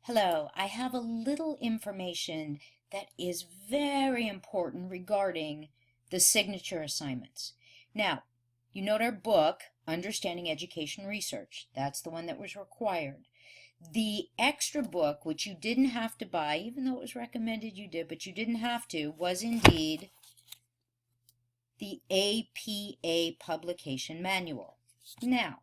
Hello, I have a little information that is very important regarding the signature assignments. Now, you note our book, Understanding Education Research. That's the one that was required. The extra book, which you didn't have to buy, even though it was recommended you did, but you didn't have to, was indeed the APA Publication Manual. Now,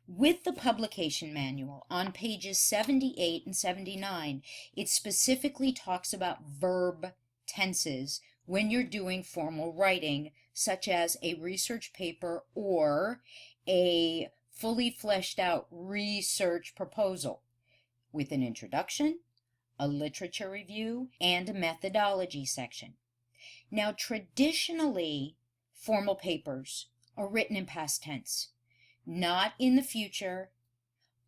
with the publication manual, on pages 78 and 79, it specifically talks about verb tenses when you're doing formal writing, such as a research paper or a fully fleshed out research proposal with an introduction, a literature review, and a methodology section. Now, traditionally, formal papers are written in past tense. Not in the future.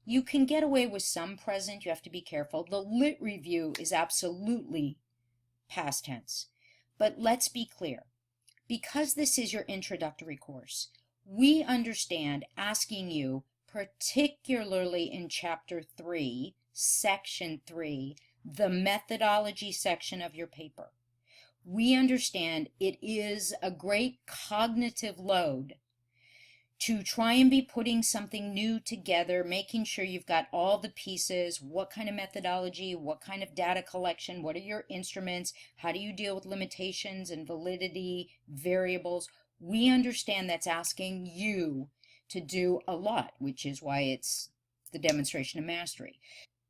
You can get away with some present. You have to be careful. The lit review is absolutely past tense. But let's be clear. Because this is your introductory course, we understand asking you, particularly in Chapter 3, Section 3, the methodology section of your paper. We understand it is a great cognitive load to try and be putting something new together, making sure you've got all the pieces, what kind of methodology, what kind of data collection, what are your instruments, how do you deal with limitations and validity variables. We understand that's asking you to do a lot, which is why it's the demonstration of mastery.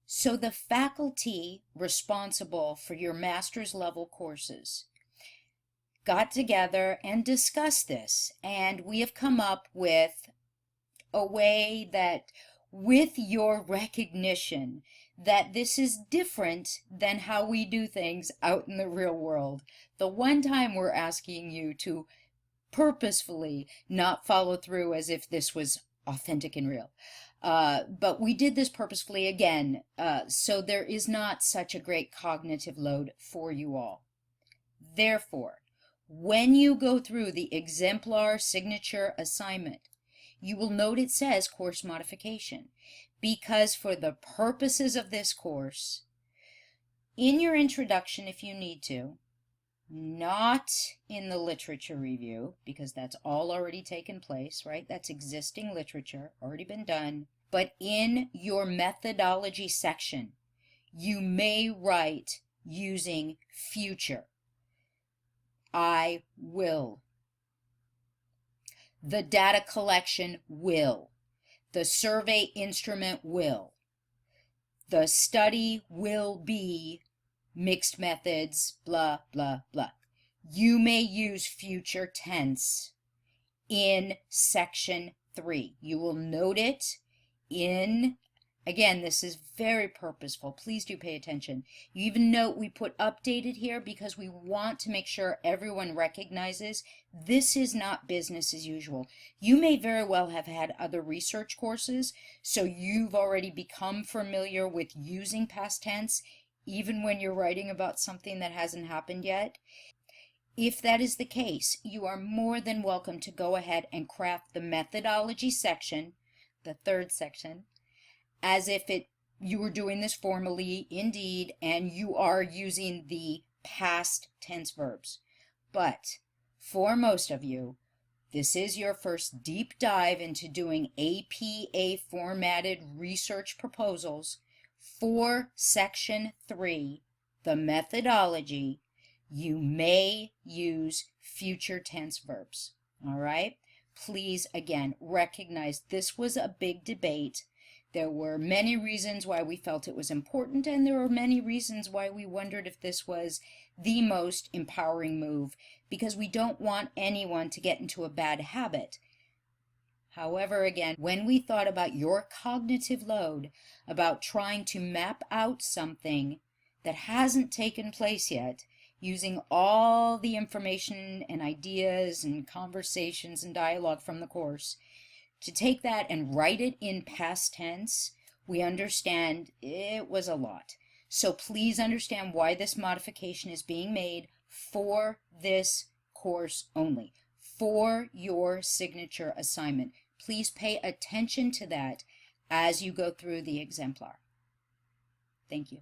So the faculty responsible for your master's level courses got together and discussed this, and we have come up with a way that, with your recognition that this is different than how we do things out in the real world. The one time we're asking you to purposefully not follow through as if this was authentic and real. But we did this purposefully again, so there is not such a great cognitive load for you all. Therefore, when you go through the exemplar signature assignment, you will note it says course modification, because for the purposes of this course, in your introduction, if you need to, not in the literature review, because that's all already taken place, right? That's existing literature, already been done. But in your methodology section, you may write using future. I will. The data collection will. The survey instrument will. The study will be mixed methods, blah, blah, blah. You may use future tense in section 3. You will note it in, again, this is very purposeful. Please do pay attention. You even note we put updated here because we want to make sure everyone recognizes this is not business as usual. You may very well have had other research courses, so you've already become familiar with using past tense, even when you're writing about something that hasn't happened yet. If that is the case, you are more than welcome to go ahead and craft the methodology section, the third section, as if you were doing this formally, indeed, and you are using the past tense verbs. But for most of you, this is your first deep dive into doing APA formatted research proposals for Section 3, the methodology. You may use future tense verbs. All right? Please, again, recognize this was a big debate. There were many reasons why we felt it was important, and there were many reasons why we wondered if this was the most empowering move, because we don't want anyone to get into a bad habit. However, again, when we thought about your cognitive load, about trying to map out something that hasn't taken place yet, using all the information and ideas and conversations and dialogue from the course, to take that and write it in past tense, we understand it was a lot. So please understand why this modification is being made for this course only, for your signature assignment. Please pay attention to that as you go through the exemplar. Thank you.